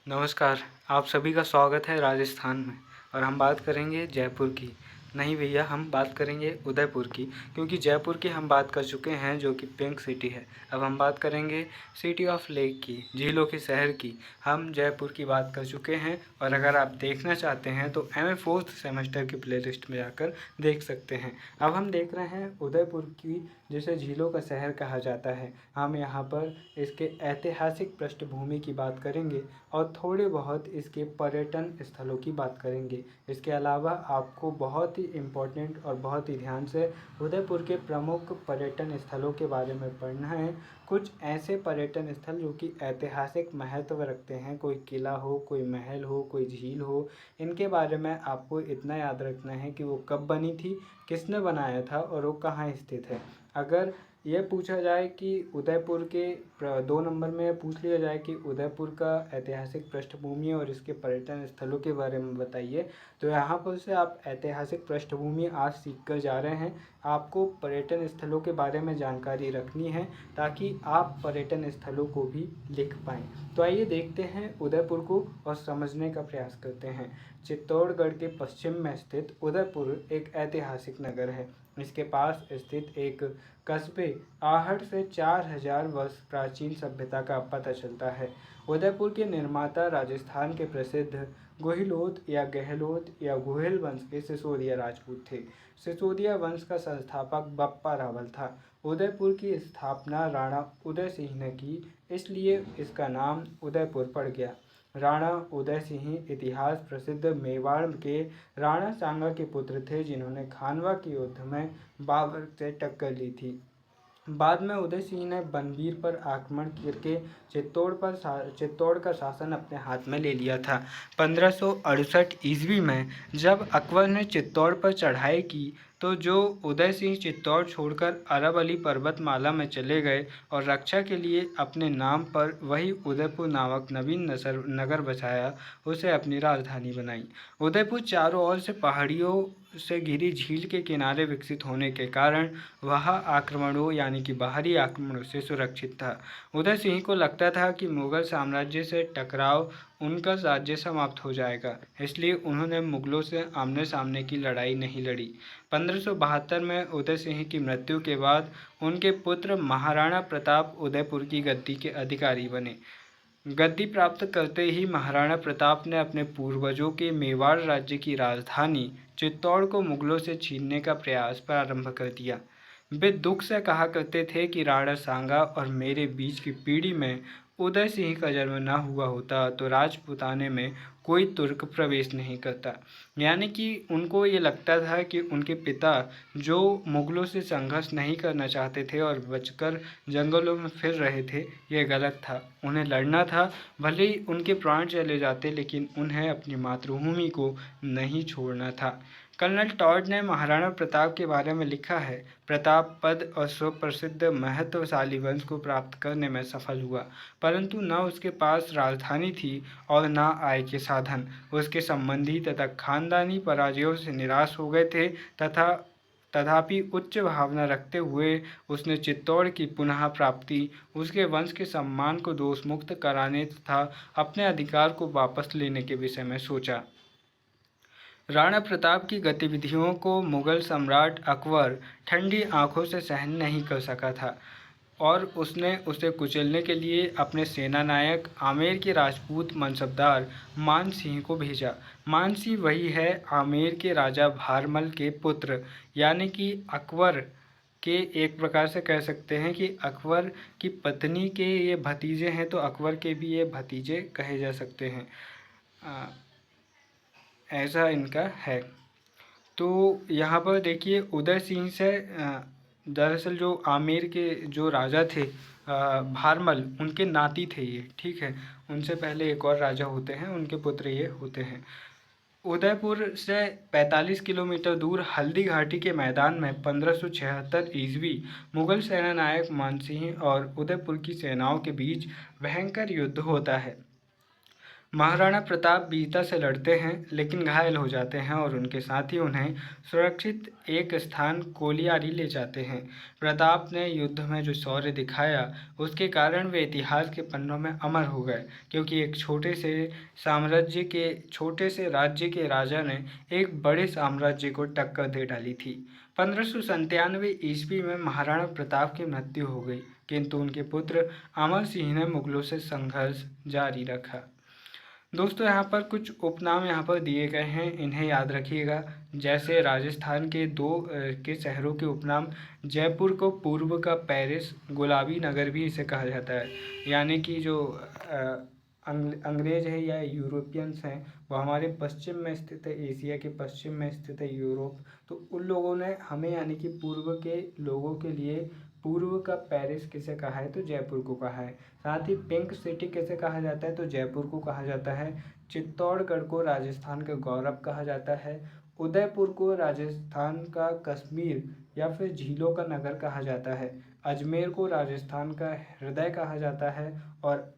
नमस्कार। आप सभी का स्वागत है राजस्थान में। और हम बात करेंगे जयपुर की। नहीं भैया, हम बात करेंगे उदयपुर की, क्योंकि जयपुर की हम बात कर चुके हैं जो कि पिंक सिटी है। अब हम बात करेंगे सिटी ऑफ लेक की, झीलों के शहर की। हम जयपुर की बात कर चुके हैं और अगर आप देखना चाहते हैं तो MA 4th सेमेस्टर की प्लेलिस्ट में जाकर देख सकते हैं। अब हम देख रहे हैं उदयपुर की, जिसे झीलों का शहर कहा जाता है। हम यहाँ पर इसके ऐतिहासिक पृष्ठभूमि की बात करेंगे और थोड़े बहुत इसके पर्यटन स्थलों की बात करेंगे। इसके अलावा आपको बहुत ही इम्पोर्टेंट और बहुत ही ध्यान से उदयपुर के प्रमुख पर्यटन स्थलों के बारे में पढ़ना है। कुछ ऐसे पर्यटन स्थल जो कि ऐतिहासिक महत्व रखते हैं, कोई किला हो, कोई महल हो, कोई झील हो, इनके बारे में आपको इतना याद रखना है कि वो कब बनी थी, किसने बनाया था और वो कहाँ स्थित है। अगर यह पूछा जाए कि उदयपुर के 2 नंबर में पूछ लिया जाए कि उदयपुर का ऐतिहासिक पृष्ठभूमि और इसके पर्यटन स्थलों के बारे में बताइए, तो यहाँ पर से आप ऐतिहासिक पृष्ठभूमि आज सीख कर जा रहे हैं। आपको पर्यटन स्थलों के बारे में जानकारी रखनी है ताकि आप पर्यटन स्थलों को भी लिख पाएँ। तो आइए देखते हैं उदयपुर को और समझने का प्रयास करते हैं। चित्तौड़गढ़ के पश्चिम में स्थित उदयपुर एक ऐतिहासिक नगर है। इसके पास स्थित एक कस्बे आहट से 4000 वर्ष प्राचीन सभ्यता का पता चलता है। उदयपुर के निर्माता राजस्थान के प्रसिद्ध गुहिलोत या गहलोत या गुहिल वंश के सिसोदिया राजपूत थे। सिसोदिया वंश का संस्थापक बप्पा रावल था। उदयपुर की स्थापना राणा उदय सिंह ने की, इसलिए इसका नाम उदयपुर पड़ गया। राणा उदय सिंह इतिहास प्रसिद्ध मेवाड़ के राणा सांगा के पुत्र थे, जिन्होंने खानवा के युद्ध में बाबर से टक्कर ली थी। बाद में उदय सिंह ने बनबीर पर आक्रमण करके चित्तौड़ का शासन अपने हाथ में ले लिया था। 1568 ईस्वी में जब अकबर ने चित्तौड़ पर चढ़ाई की तो जो उदय सिंह चित्तौड़ छोड़कर अरवली पर्वतमाला में चले गए और रक्षा के लिए अपने नाम पर वही उदयपुर नामक नवीन नगर बसाया, उसे अपनी राजधानी बनाई। उदयपुर चारों ओर से पहाड़ियों से घिरी झील के किनारे विकसित होने के कारण वह आक्रमणों यानी कि बाहरी आक्रमणों से सुरक्षित था। उदय सिंह को लगता था कि मुगल साम्राज्य से टकराव उनका राज्य समाप्त हो जाएगा, इसलिए उन्होंने मुगलों से आमने सामने की लड़ाई नहीं लड़ी। 1572 में उदय सिंह की मृत्यु के बाद उनके पुत्र महाराणा प्रताप उदयपुर की गद्दी के अधिकारी बने। गद्दी प्राप्त करते ही महाराणा प्रताप ने अपने पूर्वजों के मेवाड़ राज्य की राजधानी चित्तौड़ को मुगलों से छीनने का प्रयास प्रारंभ कर दिया। वे दुख से कहा करते थे कि राणा सांगा और मेरे बीच की पीढ़ी में उदय सिंह का जन्म न हुआ होता तो राजपुताने में कोई तुर्क प्रवेश नहीं करता। यानी कि उनको ये लगता था कि उनके पिता जो मुगलों से संघर्ष नहीं करना चाहते थे और बचकर जंगलों में फिर रहे थे, ये गलत था। उन्हें लड़ना था, भले ही उनके प्राण चले जाते, लेकिन उन्हें अपनी मातृभूमि को नहीं छोड़ना था। कर्नल टॉड ने महाराणा प्रताप के बारे में लिखा है, प्रताप पद और सुप्रसिद्ध महत्वशाली वंश को प्राप्त करने में सफल हुआ, परंतु न उसके पास राजधानी थी और न आय के साधन। उसके संबंधी तथा खानदानी पराजयों से निराश हो गए थे तथापि उच्च भावना रखते हुए उसने चित्तौड़ की पुनः प्राप्ति, उसके वंश के सम्मान को दोषमुक्त कराने तथा अपने अधिकार को वापस लेने के विषय में सोचा। राणा प्रताप की गतिविधियों को मुगल सम्राट अकबर ठंडी आंखों से सहन नहीं कर सका था और उसने उसे कुचलने के लिए अपने सेना नायक आमेर के राजपूत मनसबदार मान सिंह को भेजा। मान सिंह वही है आमेर के राजा भारमल के पुत्र, यानी कि अकबर के एक प्रकार से कह सकते हैं कि अकबर की पत्नी के ये भतीजे हैं, तो अकबर के भी ये भतीजे कहे जा सकते हैं। ऐसा इनका है। तो यहाँ पर देखिए उदय सिंह से दरअसल जो आमेर के जो राजा थे भारमल, उनके नाती थे ये, ठीक है। उनसे पहले एक और राजा होते हैं, उनके पुत्र ये होते हैं। उदयपुर से 45 किलोमीटर दूर हल्दी घाटी के मैदान में 1576 ईस्वी मुगल सेना नायक मानसिंह और उदयपुर की सेनाओं के बीच भयंकर युद्ध होता है। महाराणा प्रताप वीरता से लड़ते हैं लेकिन घायल हो जाते हैं और उनके साथी उन्हें सुरक्षित एक स्थान कोलियारी ले जाते हैं। प्रताप ने युद्ध में जो शौर्य दिखाया उसके कारण वे इतिहास के पन्नों में अमर हो गए, क्योंकि एक छोटे से राज्य के राजा ने एक बड़े साम्राज्य को टक्कर दे डाली थी। 1597 ईस्वी में महाराणा प्रताप की मृत्यु हो गई, किंतु उनके पुत्र अमर सिंह ने मुगलों से संघर्ष जारी रखा। दोस्तों, यहाँ पर कुछ उपनाम यहाँ पर दिए गए हैं, इन्हें याद रखिएगा। जैसे राजस्थान के के शहरों के उपनाम, जयपुर को पूर्व का पेरिस, गुलाबी नगर भी इसे कहा जाता है। यानी कि जो अंग्रेज है या यूरोपियंस हैं वो हमारे पश्चिम में स्थित है, एशिया के पश्चिम में स्थित है यूरोप, तो उन लोगों ने हमें यानी कि पूर्व के लोगों के लिए पूर्व का पेरिस किसे कहा है तो जयपुर को कहा है। साथ ही पिंक सिटी किसे कहा जाता है तो जयपुर को कहा जाता है। चित्तौड़गढ़ को राजस्थान का गौरव कहा जाता है। उदयपुर को राजस्थान का कश्मीर या फिर झीलों का नगर कहा जाता है। अजमेर को राजस्थान का हृदय कहा जाता है और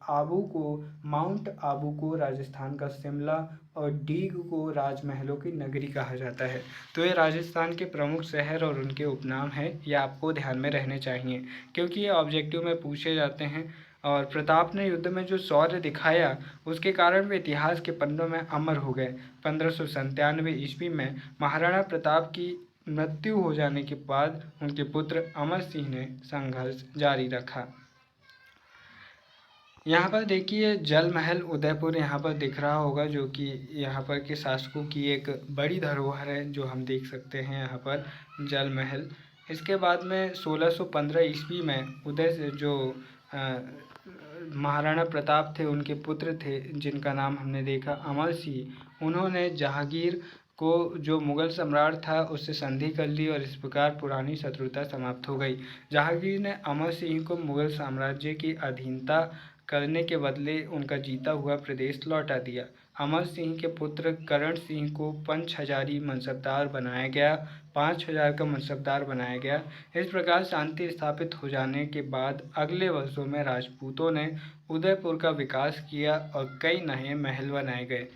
माउंट आबू को राजस्थान का शिमला और डीग को राजमहलों की नगरी कहा जाता है। तो ये राजस्थान के प्रमुख शहर और उनके उपनाम हैं, ये आपको ध्यान में रहने चाहिए क्योंकि ये ऑब्जेक्टिव में पूछे जाते हैं। और प्रताप ने युद्ध में जो शौर्य दिखाया उसके कारण वे इतिहास के पन्नों में अमर हो गए। 1597 ईस्वी में महाराणा प्रताप की मृत्यु हो जाने के बाद उनके पुत्र अमर सिंह ने संघर्ष जारी रखा। यहाँ पर देखिए जल महल उदयपुर यहाँ पर दिख रहा होगा, जो कि यहाँ पर के शासकों की एक बड़ी धरोहर है जो हम देख सकते हैं यहाँ पर जल महल। इसके बाद में 1615 ईस्वी में महाराणा प्रताप थे, उनके पुत्र थे जिनका नाम हमने देखा अमर सिंह, उन्होंने जहांगीर को जो मुगल सम्राट था उससे संधि कर ली और इस प्रकार पुरानी शत्रुता समाप्त हो गई। जहांगीर ने अमर सिंह को मुगल साम्राज्य की अधीनता करने के बदले उनका जीता हुआ प्रदेश लौटा दिया। अमर सिंह के पुत्र करण सिंह को 5,000 का मनसबदार बनाया गया। इस प्रकार शांति स्थापित हो जाने के बाद अगले वर्षों में राजपूतों ने उदयपुर का विकास किया और कई नए महल बनाए गए।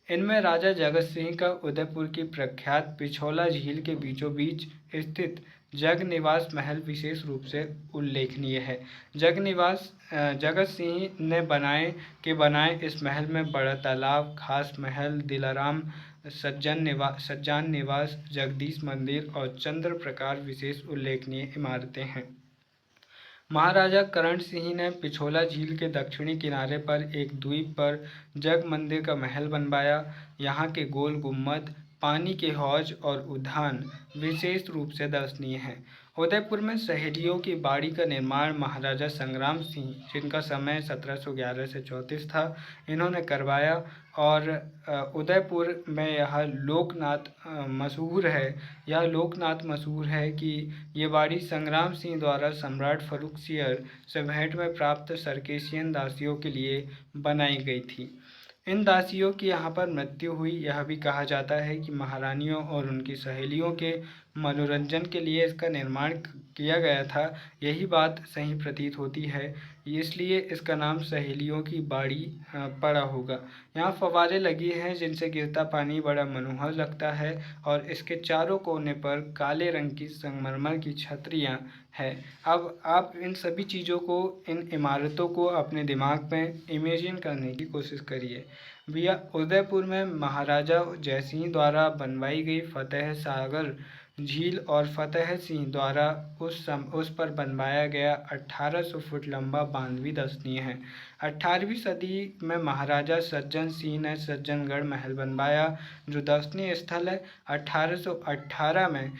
इनमें राजा जगत सिंह का उदयपुर की प्रख्यात पिछोला झील के बीचों बीच स्थित जगनिवास महल विशेष रूप से उल्लेखनीय है। जगत सिंह ने बनाए इस महल में बड़ा तालाब, खास महल, दिलाराम, सज्जान निवास, जगदीश मंदिर और चंद्र प्रकार विशेष उल्लेखनीय इमारतें हैं। महाराजा करण सिंह ने पिछोला झील के दक्षिणी किनारे पर एक द्वीप पर जग मंदिर का महल बनवाया। यहाँ के गोल गुम्बद, पानी के हौज और उद्यान विशेष रूप से दर्शनीय हैं। उदयपुर में सहेलियों की बाड़ी का निर्माण महाराजा संग्राम सिंह, जिनका समय 1711 से 34 था, इन्होंने करवाया। और उदयपुर में यह लोकनाथ मशहूर है कि ये बाड़ी संग्राम सिंह द्वारा सम्राट फर्रुखसियर से भेंट में प्राप्त सर्केशियन दासियों के लिए बनाई गई थी। इन दासियों की यहाँ पर मृत्यु हुई। यह भी कहा जाता है कि महारानियों और उनकी सहेलियों के मनोरंजन के लिए इसका निर्माण किया गया था। यही बात सही प्रतीत होती है, इसलिए इसका नाम सहेलियों की बाड़ी पड़ा होगा। यहाँ फव्वारे लगी हैं जिनसे गिरता पानी बड़ा मनोहर लगता है और इसके चारों कोने पर काले रंग की संगमरमर की छतरियाँ हैं। अब आप इन सभी चीज़ों को, इन इमारतों को अपने दिमाग में इमेजिन करने की कोशिश करिए। भैया, उदयपुर में महाराजा जयसिंह द्वारा बनवाई गई फतेह सागर झील और फतेह सिंह द्वारा उस पर बनवाया गया 1800 फुट लंबा बांध भी दर्शनीय है। 18वीं सदी में महाराजा सज्जन सिंह ने सज्जनगढ़ महल बनवाया, जो दर्शनीय स्थल है। 1818 में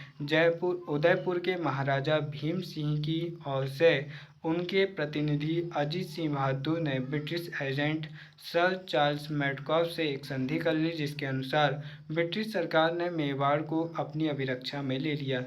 उदयपुर के महाराजा भीम सिंह की ओर से उनके प्रतिनिधि अजीत सिंह बहादुर ने ब्रिटिश एजेंट सर चार्ल्स मैडकॉफ से एक संधि कर ली, जिसके अनुसार ब्रिटिश सरकार ने मेवाड़ को अपनी अभिरक्षा में ले लिया।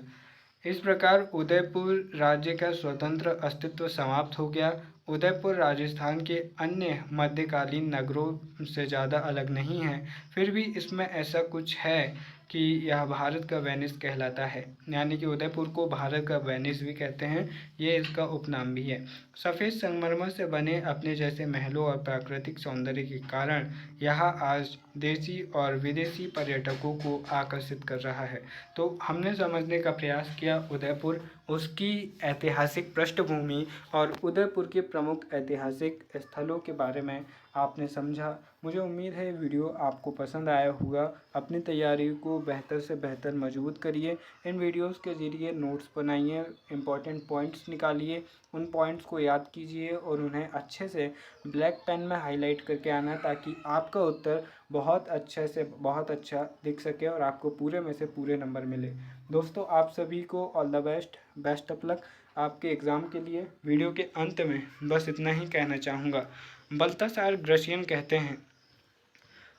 इस प्रकार उदयपुर राज्य का स्वतंत्र अस्तित्व समाप्त हो गया। उदयपुर राजस्थान के अन्य मध्यकालीन नगरों से ज़्यादा अलग नहीं है, फिर भी इसमें ऐसा कुछ है कि यह भारत का वेनिस कहलाता है, यानी कि उदयपुर को भारत का वेनिस भी कहते हैं, ये इसका उपनाम भी है। सफ़ेद संगमरमर से बने अपने जैसे महलों और प्राकृतिक सौंदर्य के कारण यहाँ आज देसी और विदेशी पर्यटकों को आकर्षित कर रहा है। तो हमने समझने का प्रयास किया उदयपुर, उसकी ऐतिहासिक पृष्ठभूमि और उदयपुर के प्रमुख ऐतिहासिक स्थलों के बारे में आपने समझा। मुझे उम्मीद है वीडियो आपको पसंद आया होगा। अपनी तैयारी को बेहतर से बेहतर मजबूत करिए। इन वीडियोस के ज़रिए नोट्स बनाइए, इम्पॉर्टेंट पॉइंट्स निकालिए, उन पॉइंट्स को याद कीजिए और उन्हें अच्छे से ब्लैक पेन में हाईलाइट करके आना, ताकि आपका उत्तर बहुत अच्छे से बहुत अच्छा दिख सके और आपको पूरे में से पूरे नंबर मिले। दोस्तों, आप सभी को all the best, best of luck आपके एग्ज़ाम के लिए। वीडियो के अंत में बस इतना ही कहना चाहूँगा। बल्थासार ग्रशियन कहते हैं,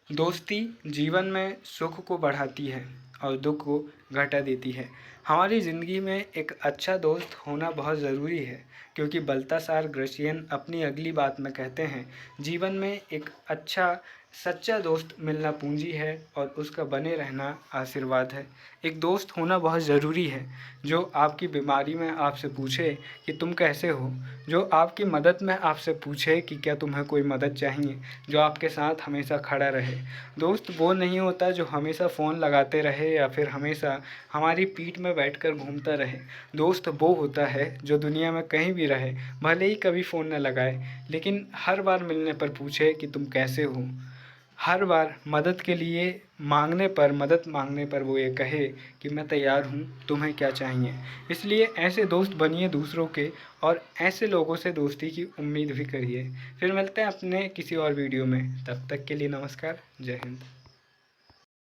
दोस्ती जीवन में सुख को बढ़ाती है और दुख को घटा देती है। हमारी ज़िंदगी में एक अच्छा दोस्त होना बहुत ज़रूरी है, क्योंकि बल्थासार ग्रशियन अपनी अगली बात में कहते हैं, जीवन में एक अच्छा सच्चा दोस्त मिलना पूंजी है और उसका बने रहना आशीर्वाद है। एक दोस्त होना बहुत ज़रूरी है जो आपकी बीमारी में आपसे पूछे कि तुम कैसे हो, जो आपकी मदद में आपसे पूछे कि क्या तुम्हें कोई मदद चाहिए, जो आपके साथ हमेशा खड़ा रहे। दोस्त वो नहीं होता जो हमेशा फ़ोन लगाते रहे या फिर हमेशा हमारी पीठ में बैठकर घूमता रहे। दोस्त वो होता है जो दुनिया में कहीं भी रहे, भले ही कभी फ़ोन न लगाए, लेकिन हर बार मिलने पर पूछे कि तुम कैसे हो। हर बार मदद के लिए मदद मांगने पर वो ये कहे कि मैं तैयार हूँ, तुम्हें क्या चाहिए। इसलिए ऐसे दोस्त बनिए दूसरों के, और ऐसे लोगों से दोस्ती की उम्मीद भी करिए। फिर मिलते हैं अपने किसी और वीडियो में, तब तक के लिए नमस्कार, जय हिंद।